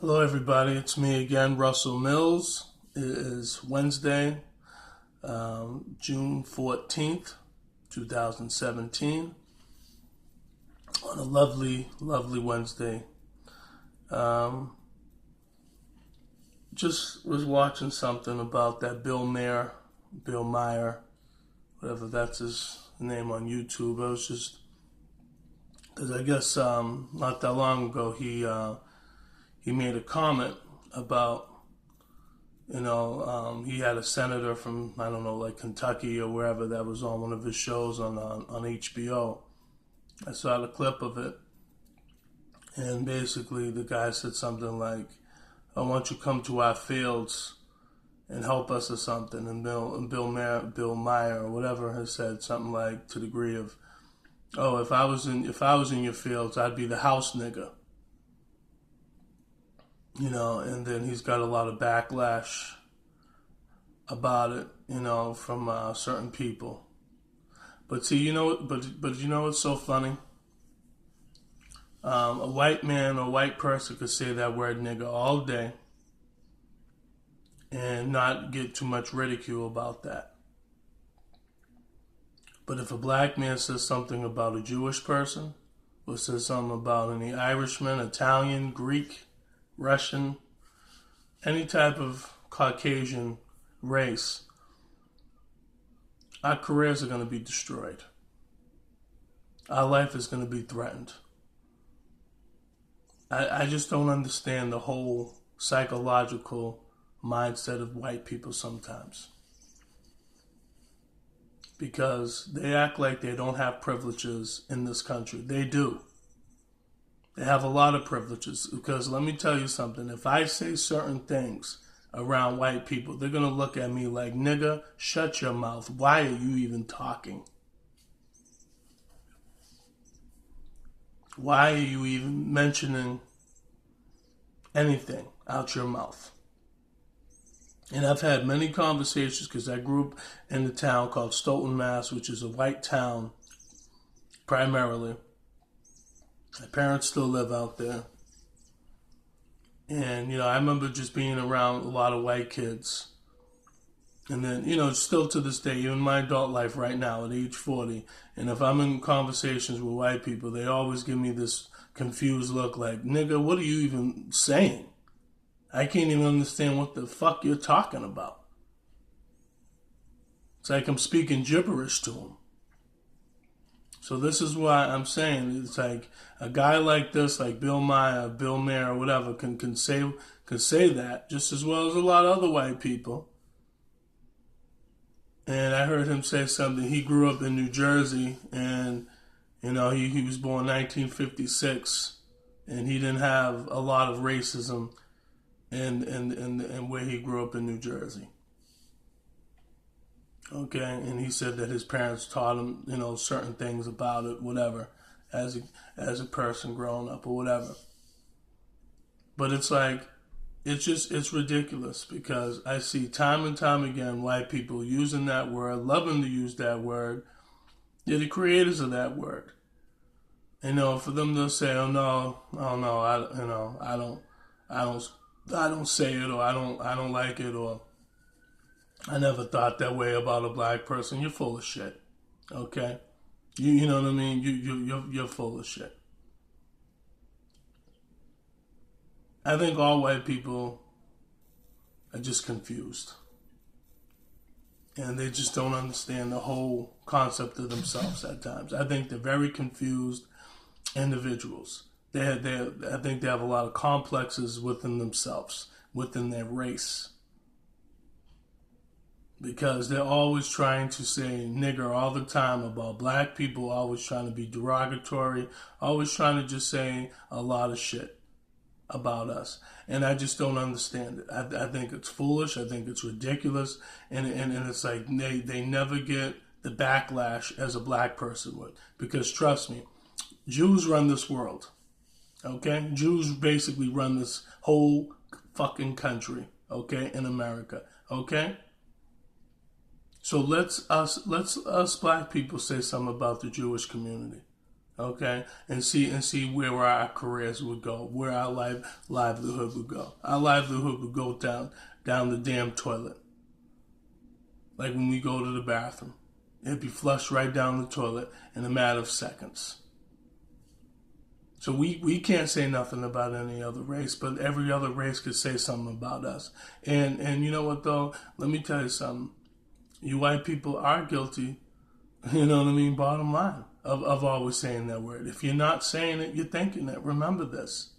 Hello, everybody. It's me again, Russell Mills. It is Wednesday, June 14th, 2017. On a lovely, lovely Wednesday. Just was watching something about that Bill Meyer, whatever that's his name on YouTube. I was just, because I guess not that long ago he made a comment about, he had a senator from, I don't know, like Kentucky or wherever that was on one of his shows on HBO. I saw the clip of it, and basically the guy said something like, "I want you to come to our fields and help us or something." And Bill Meyer or whatever has said something like to the degree of, "Oh, if I was in your fields, I'd be the house nigger." And then he's got a lot of backlash about it, from certain people. But see, but you know what's so funny? A white man or white person could say that word nigger all day and not get too much ridicule about that. But if a black man says something about a Jewish person, or says something about any Irishman, Italian, Greek, Russian, any type of Caucasian race, our careers are going to be destroyed. Our life is going to be threatened. I just don't understand the whole psychological mindset of white people sometimes. Because they act like they don't have privileges in this country. They do. They have a lot of privileges, because let me tell you something. If I say certain things around white people, they're going to look at me like, "Nigga, shut your mouth. Why are you even talking? Why are you even mentioning anything out your mouth?" And I've had many conversations, because I grew up in a town called Stoughton, Mass., which is a white town primarily. My parents still live out there. And, I remember just being around a lot of white kids. And then, still to this day, even my adult life right now at age 40, and if I'm in conversations with white people, they always give me this confused look like, "Nigga, what are you even saying? I can't even understand what the fuck you're talking about." It's like I'm speaking gibberish to them. So this is why I'm saying it's like a guy like this, like Bill Mayer, or whatever, can say that just as well as a lot of other white people. And I heard him say something. He grew up in New Jersey, and he was born 1956, and he didn't have a lot of racism in where he grew up in New Jersey. Okay, and he said that his parents taught him, certain things about it, whatever, as a person growing up or whatever. But it's like, it's ridiculous, because I see time and time again white people using that word, loving to use that word. They're the creators of that word. For them to say, "Oh no, I don't say it," or I don't like it," or "I never thought that way about a black person," you're full of shit. Okay? You know what I mean? You're full of shit. I think all white people are just confused. And they just don't understand the whole concept of themselves at times. I think they're very confused individuals. I think they have a lot of complexes within themselves, within their race. Because they're always trying to say nigger all the time about black people, always trying to be derogatory, always trying to just say a lot of shit about us. And I just don't understand it. I think it's foolish. I think it's ridiculous. And it's like they never get the backlash as a black person would. Because trust me, Jews run this world. Okay? Jews basically run this whole fucking country. Okay? In America. Okay? So let's us black people say something about the Jewish community. okay, and see where our careers would go, where our livelihood would go. Our livelihood would go down the damn toilet. Like when we go to the bathroom, it'd be flushed right down the toilet in a matter of seconds. So we can't say nothing about any other race, but every other race could say something about us. And you know what though? Let me tell you something. You white people are guilty, you know what I mean, bottom line, of always saying that word. If you're not saying it, you're thinking it. Remember this.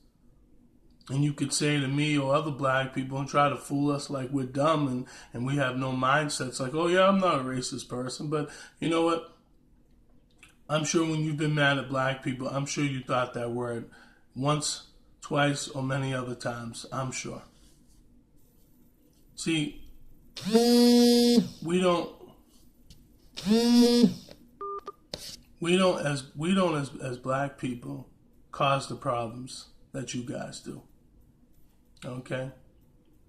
And you could say to me or other black people and try to fool us like we're dumb and we have no mindsets like, oh yeah, I'm not a racist person. But you know what? I'm sure when you've been mad at black people, I'm sure you thought that word once, twice, or many other times. I'm sure. See, we don't as black people cause the problems that you guys do. Okay?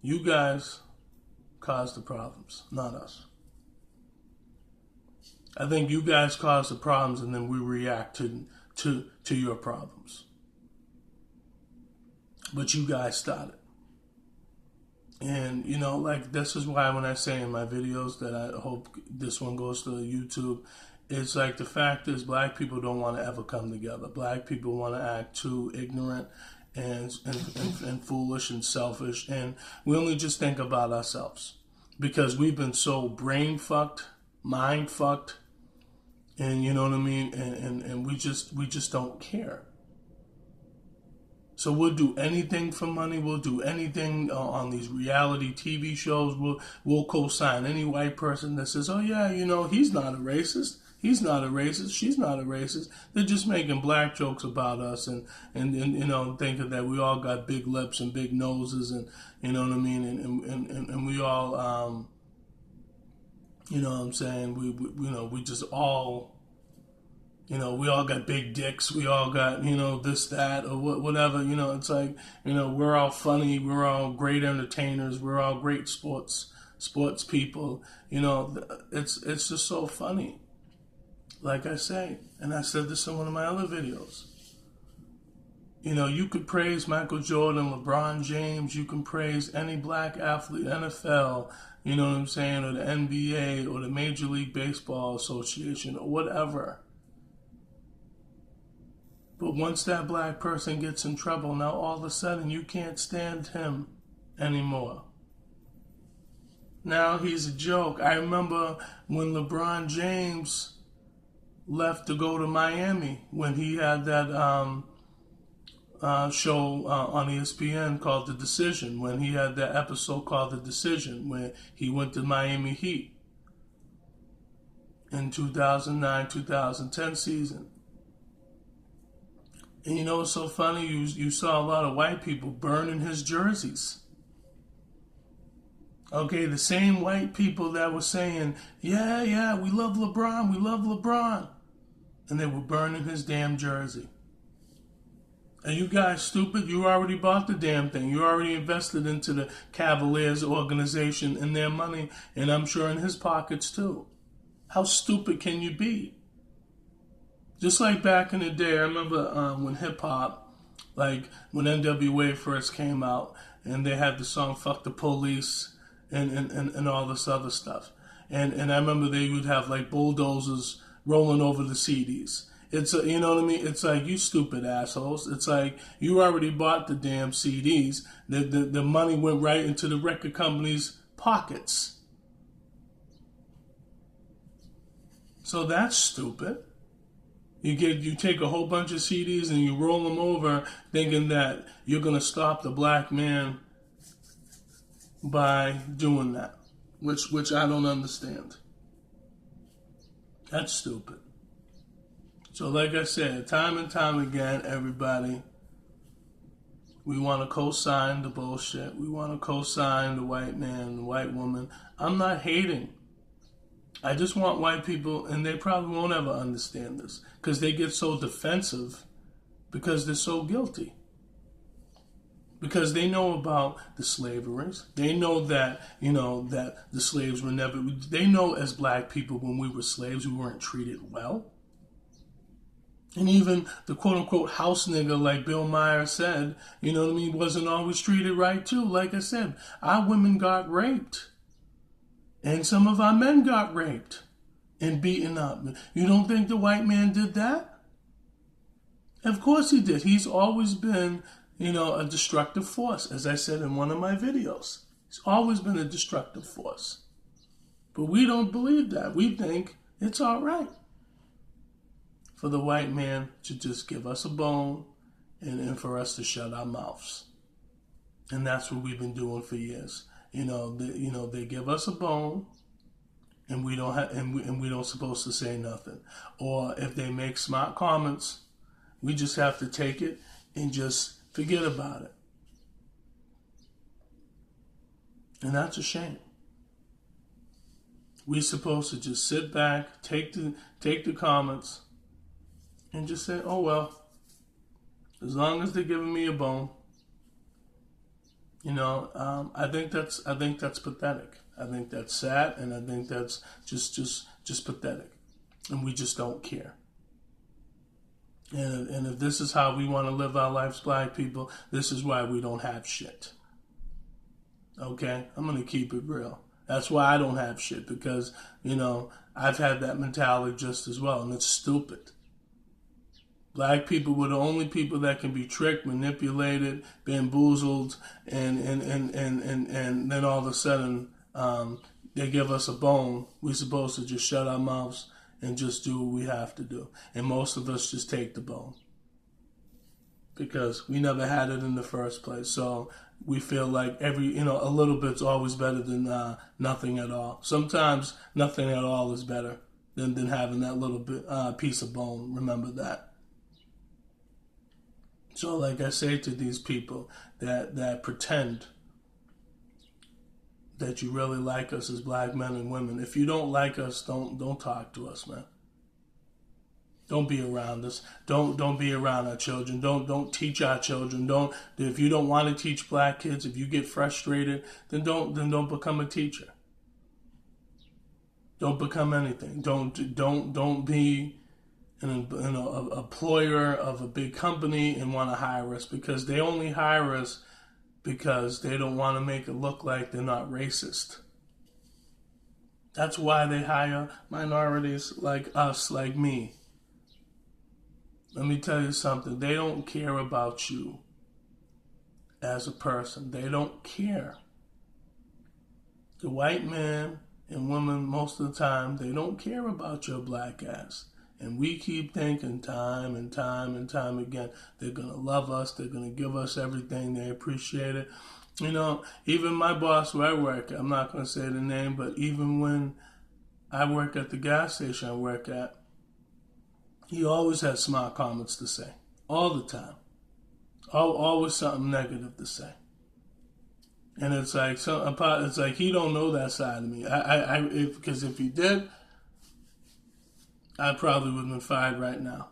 You guys cause the problems, not us. I think you guys cause the problems and then we react to your problems. But you guys started. And, you know, like, this is why when I say in my videos that I hope this one goes to YouTube, it's like the fact is black people don't want to ever come together. Black people want to act too ignorant and foolish and selfish. And we only just think about ourselves because we've been so brain fucked, mind fucked, and you know what I mean? And we just don't care. So we'll do anything for money. We'll do anything on these reality TV shows. We'll co-sign any white person that says, oh yeah, you know, he's not a racist. He's not a racist. She's not a racist. They're just making black jokes about us and you know, thinking that we all got big lips and big noses and you know what I mean? And we all, you know what I'm saying? We just all, you know, we all got big dicks. We all got, you know, this, that, or whatever. You know, it's like, you know, we're all funny. We're all great entertainers. We're all great sports people. You know, it's just so funny. Like I say, and I said this in one of my other videos. You know, you could praise Michael Jordan, LeBron James. You can praise any black athlete, NFL, you know what I'm saying, or the NBA, or the Major League Baseball Association, or whatever. But once that black person gets in trouble, now all of a sudden you can't stand him anymore. Now he's a joke. I remember when LeBron James left to go to Miami when he had that show on ESPN called The Decision, when he had that episode called The Decision, where he went to Miami Heat in 2009-2010 season. And you know what's so funny? You saw a lot of white people burning his jerseys. Okay, the same white people that were saying, yeah, we love LeBron. And they were burning his damn jersey. Are you guys stupid? You already bought the damn thing. You already invested into the Cavaliers organization and their money, and I'm sure in his pockets too. How stupid can you be? Just like back in the day, I remember when hip-hop, like when NWA first came out, and they had the song Fuck the Police and all this other stuff. And I remember they would have like bulldozers rolling over the CDs. It's you know what I mean? It's like, you stupid assholes. It's like, you already bought the damn CDs. The money went right into the record company's pockets. So that's stupid. You take a whole bunch of CDs and you roll them over thinking that you're going to stop the black man by doing that, which I don't understand. That's stupid. So like I said, time and time again, everybody, we want to co-sign the bullshit. We want to co-sign the white man, the white woman. I'm not hating. I just want white people, and they probably won't ever understand this, because they get so defensive because they're so guilty. Because they know about the slaveries. They know that, you know, that the slaves were never, they know as black people when we were slaves we weren't treated well. And even the quote-unquote house nigger, like Bill Maher said, you know what I mean, wasn't always treated right too. Like I said, our women got raped. And some of our men got raped and beaten up. You don't think the white man did that? Of course he did. He's always been, a destructive force, as I said in one of my videos. He's always been a destructive force. But we don't believe that. We think it's all right for the white man to just give us a bone and for us to shut our mouths. And that's what we've been doing for years. They give us a bone and we don't have and we don't supposed to say nothing. Or if they make smart comments, we just have to take it and just forget about it. And that's a shame. We're supposed to just sit back, take the comments, and just say, "Oh well, as long as they're giving me a bone." I think that's pathetic. I think that's sad, and I think that's just pathetic, and we just don't care. And if this is how we want to live our lives, black people, this is why we don't have shit. Okay, I'm gonna keep it real. That's why I don't have shit, because I've had that mentality just as well, and it's stupid. Black people were the only people that can be tricked, manipulated, bamboozled, and then all of a sudden they give us a bone. We're supposed to just shut our mouths and just do what we have to do. And most of us just take the bone because we never had it in the first place. So we feel like a little bit's always better than nothing at all. Sometimes nothing at all is better than having that little bit piece of bone. Remember that. So like I say to these people that pretend that you really like us as black men and women, if you don't like us, don't talk to us, man. Don't be around us. Don't be around our children. Don't teach our children. If you don't want to teach black kids, if you get frustrated, then don't become a teacher. Don't become anything. Don't be an employer of a big company and want to hire us, because they only hire us because they don't want to make it look like they're not racist. That's why they hire minorities like us, like me. Let me tell you something. They don't care about you as a person. They don't care. The white man and woman, most of the time, they don't care about your black ass. And we keep thinking time and time and time again, they're going to love us, they're going to give us everything, they appreciate it. Even my boss where I work, I'm not going to say the name, but even when I work at the gas station I work at, he always has smart comments to say, all the time. Always something negative to say. And it's like he don't know that side of me. Because if he did, I probably would have been fired right now.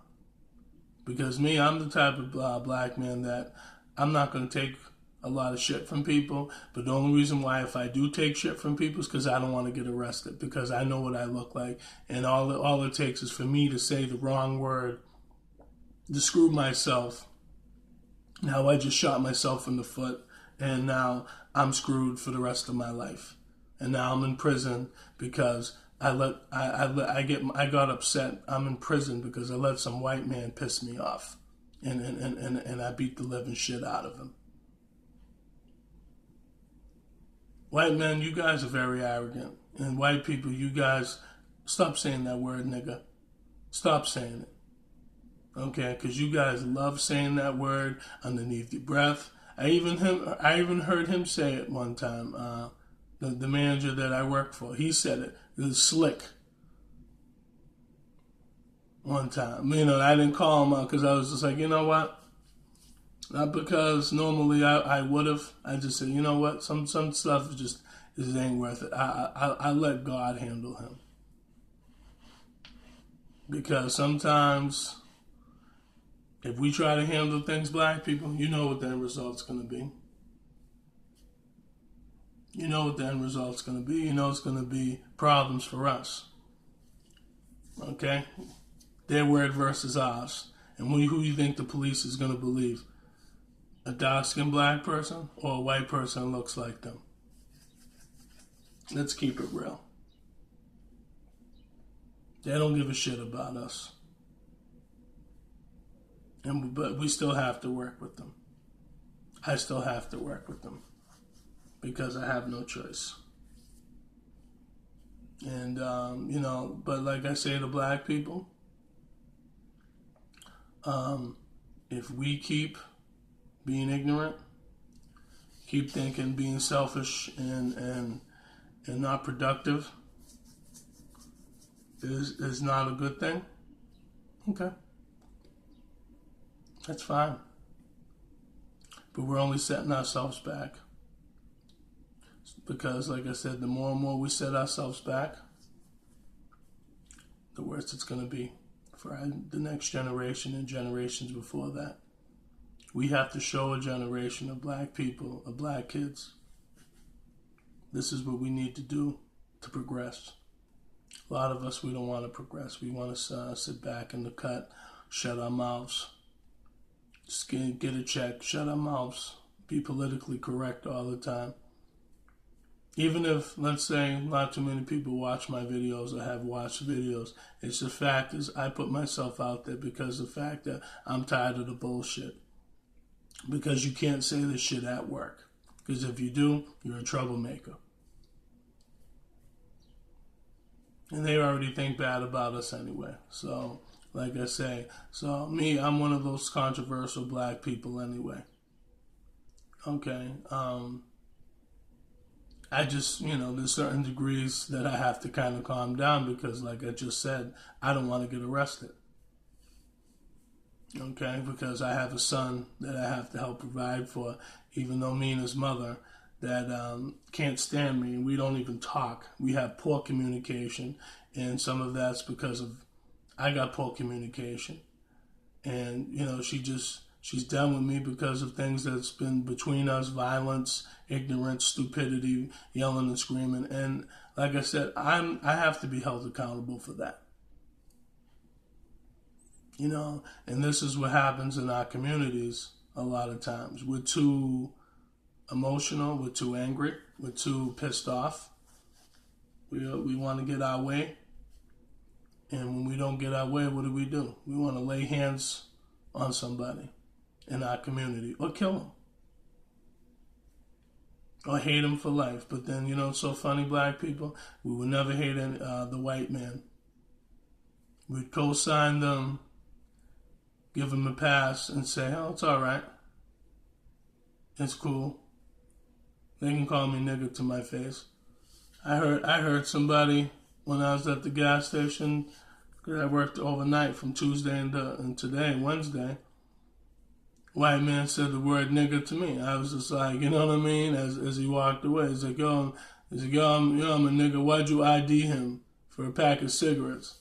Because me, I'm the type of black man that I'm not going to take a lot of shit from people. But the only reason why if I do take shit from people is because I don't want to get arrested. Because I know what I look like. And all it takes is for me to say the wrong word to screw myself. Now I just shot myself in the foot. And now I'm screwed for the rest of my life. And now I'm in prison because I got upset. I'm in prison because I let some white man piss me off, and I beat the living shit out of him. White men, you guys are very arrogant, and white people, you guys, stop saying that word, nigga. Stop saying it, okay? Because you guys love saying that word underneath your breath. I even heard him say it one time. The manager that I work for, he said it. It was slick. One time, I didn't call him out because I was just like, you know what? Not because normally I would have. I just said, you know what? Some stuff just ain't worth it. I let God handle him. Because sometimes, if we try to handle things, black people, you know what the end result's going to be. You know what the end result's going to be. You know it's going to be problems for us. Okay? Their word versus ours. And who do you think the police is going to believe? A dark-skinned black person or a white person that looks like them? Let's keep it real. They don't give a shit about us. But we still have to work with them. I still have to work with them because I have no choice. And, but like I say to black people, if we keep being ignorant, keep thinking being selfish and not productive is not a good thing, okay, that's fine. But we're only setting ourselves back. Because, like I said, the more and more we set ourselves back, the worse it's going to be for the next generation and generations before that. We have to show a generation of black people, of black kids, this is what we need to do to progress. A lot of us, we don't want to progress. We want to sit back in the cut, shut our mouths, just get a check, shut our mouths, be politically correct all the time. Even if, let's say, not too many people watch my videos or have watched videos, it's the fact is I put myself out there because of the fact that I'm tired of the bullshit. Because you can't say this shit at work. Because if you do, you're a troublemaker. And they already think bad about us anyway. So, like I say, I'm one of those controversial black people anyway. Okay, I just, there's certain degrees that I have to kind of calm down because, like I just said, I don't want to get arrested. Okay, because I have a son that I have to help provide for, even though me and his mother that can't stand me and we don't even talk. We have poor communication, and some of that's because of I got poor communication. And, she's done with me because of things that's been between us, violence, ignorance, stupidity, yelling and screaming. And like I said, I have to be held accountable for that. And this is what happens in our communities a lot of times. We're too emotional, we're too angry, we're too pissed off. We want to get our way. And when we don't get our way, what do? We want to lay hands on somebody in our community or kill them or hate them for life. But then, it's so funny, black people, we would never hate the white man. We'd co-sign them, give them a pass and say, oh, it's all right. It's cool. They can call me nigger to my face. I heard somebody when I was at the gas station, because I worked overnight from Tuesday and today, Wednesday. White man said the word nigger to me. I was just like, you know what I mean? As he walked away, he's like, I'm a nigger. Why'd you ID him for a pack of cigarettes?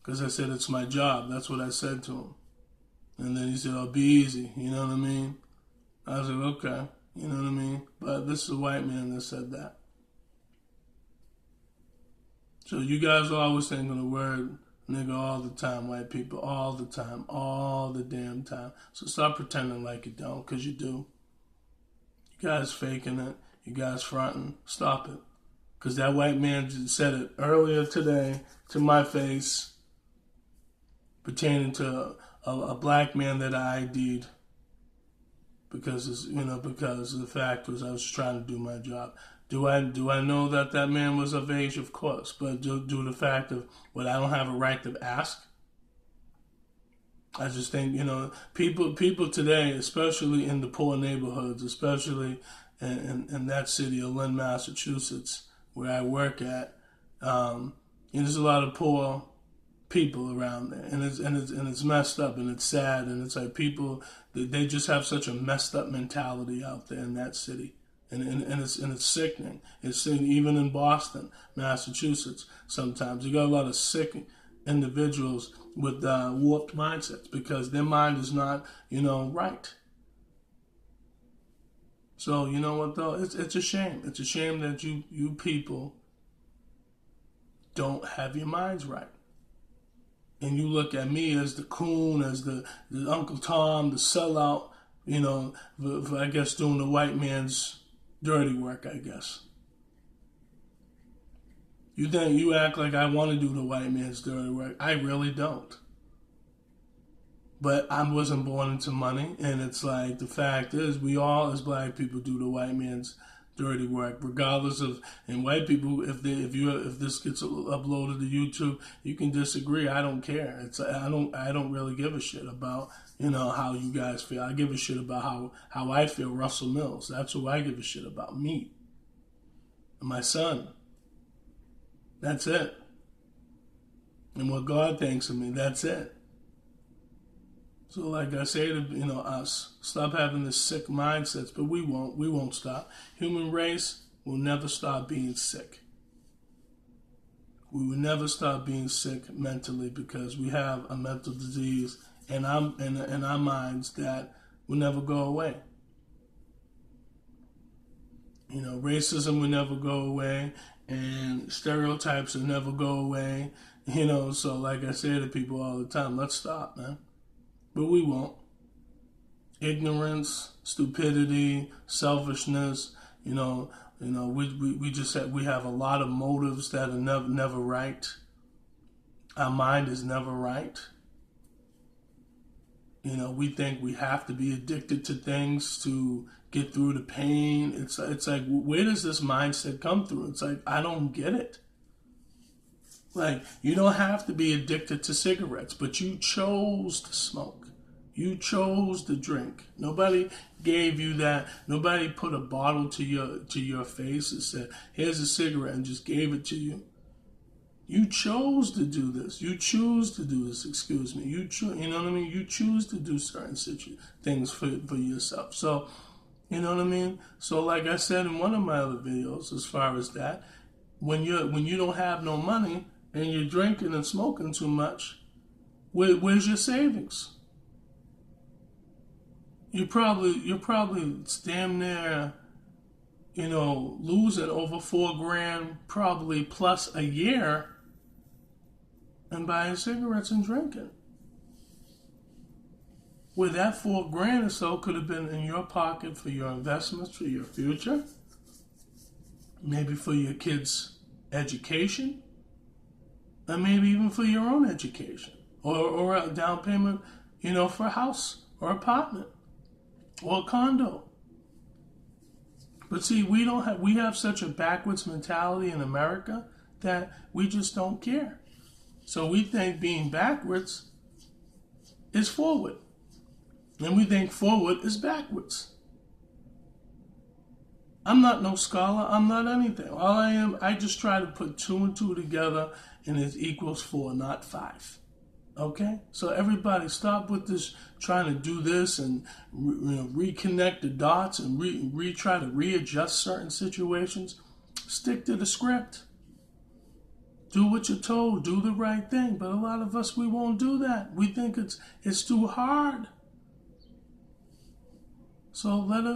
Because I said, it's my job. That's what I said to him. And then he said, oh, be easy. You know what I mean? I was like, okay. You know what I mean? But this is a white man that said that. So you guys are always thinking the word nigga all the time, white people, all the time, all the damn time. So stop pretending like you don't, because you do. You guys faking it. You guys fronting. Stop it. Because that white man just said it earlier today to my face, pertaining to a black man that I ID'd because the fact was I was trying to do my job. Do I know that man was of age? Of course, but due to the fact of what I don't have a right to ask. I just think people today, especially in the poor neighborhoods, especially in that city of Lynn, Massachusetts, where I work at, there's a lot of poor people around there, and it's messed up, and it's sad, and it's like people they just have such a messed up mentality out there in that city, and it's sickening. It's seen even in Boston, Massachusetts. Sometimes you got a lot of sick individuals with warped mindsets because their mind is not right. So you know what though? It's a shame. It's a shame that you people don't have your minds right. and you look at me as the coon, as the Uncle Tom, the sellout, you know, for I guess doing the white man's dirty work, I guess. You act like I want to do the white man's dirty work. I really don't. But I wasn't born into money, and it's like the fact is we all as black people do the white man's dirty work, regardless of. And white people, if this gets uploaded to YouTube, you can disagree. I don't care. I don't really give a shit about how you guys feel. I give a shit about how I feel. Russell Mills. That's who I give a shit about. Me and my son. That's it. And what God thinks of me. That's it. So like I say to us, stop having this sick mindsets, but we won't stop. Human race will never stop being sick. We will never stop being sick mentally because we have a mental disease in our minds that will never go away. Racism will never go away, and stereotypes will never go away. So like I say to people all the time, let's stop, man. But we won't. Ignorance, stupidity, selfishness, we have a lot of motives that are never right. Our mind is never right. We think we have to be addicted to things to get through the pain. It's like, where does this mindset come through? It's like, I don't get it. Like, you don't have to be addicted to cigarettes, but you chose to smoke. You chose to drink. Nobody gave you that. Nobody put a bottle to your face and said, here's a cigarette, and just gave it to you. You chose to do this. You choose to do this, excuse me. You know what I mean? You choose to do certain things for yourself. So, you know what I mean? So like I said in one of my other videos, as far as that, when you don't have no money and you're drinking and smoking too much, where's your savings? You're probably damn near, losing over $4,000 probably plus a year and buying cigarettes and drinking. Where that $4,000 or so could have been in your pocket for your investments, for your future, maybe for your kids' education, and maybe even for your own education, or a down payment, for a house or apartment or a condo. But see, we have such a backwards mentality in America that we just don't care. So we think being backwards is forward. And we think forward is backwards. I'm not no scholar. I'm not anything. All I am, I just try to put 2 and 2 together, and it equals 4, not 5. Okay? So everybody stop with this trying to do this and reconnect the dots and try to readjust certain situations. Stick to the script. Do what you're told. Do the right thing. But a lot of us, we won't do that. We think it's too hard. So let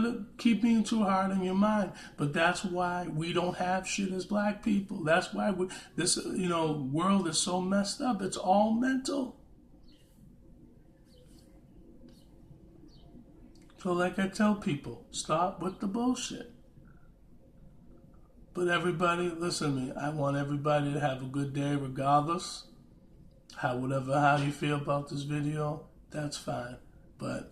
it keep being too hard in your mind. But that's why we don't have shit as black people. That's why this world is so messed up. It's all mental. So like I tell people, stop with the bullshit. But everybody, listen to me. I want everybody to have a good day regardless. How you feel about this video, that's fine. But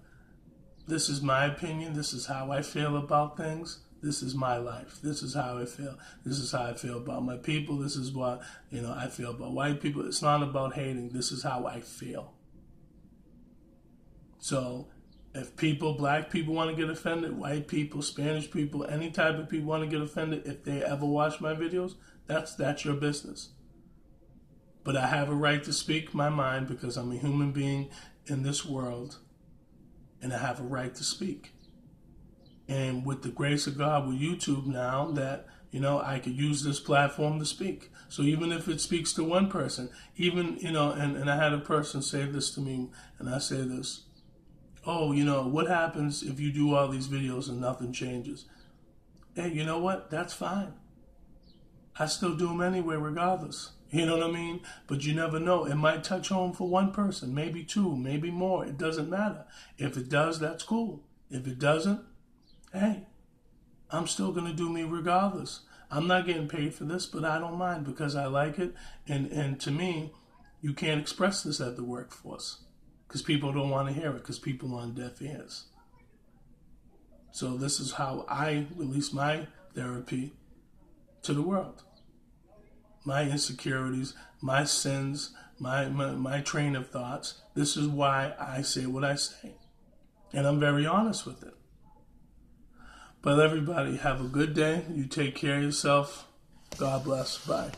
this is my opinion. This is how I feel about things. This is my life. This is how I feel. This is how I feel about my people. This is what, I feel about white people. It's not about hating. This is how I feel. So if black people want to get offended, white people, Spanish people, any type of people want to get offended, if they ever watch my videos, that's your business. But I have a right to speak my mind because I'm a human being in this world. And I have a right to speak. And with the grace of God, with YouTube now, that, I could use this platform to speak. So even if it speaks to one person, even, and I had a person say this to me, and I say this, oh, what happens if you do all these videos and nothing changes? Hey, you know what? That's fine. I still do them anyway, regardless. You know what I mean? But you never know. It might touch home for one person, maybe two, maybe more. It doesn't matter. If it does, that's cool. If it doesn't, hey, I'm still going to do me regardless. I'm not getting paid for this, but I don't mind because I like it. And to me, you can't express this at the workforce because people don't want to hear it because people are on deaf ears. So this is how I release my therapy to the world. My insecurities, my sins, my train of thoughts. This is why I say what I say. And I'm very honest with it. But everybody, have a good day. You take care of yourself. God bless. Bye.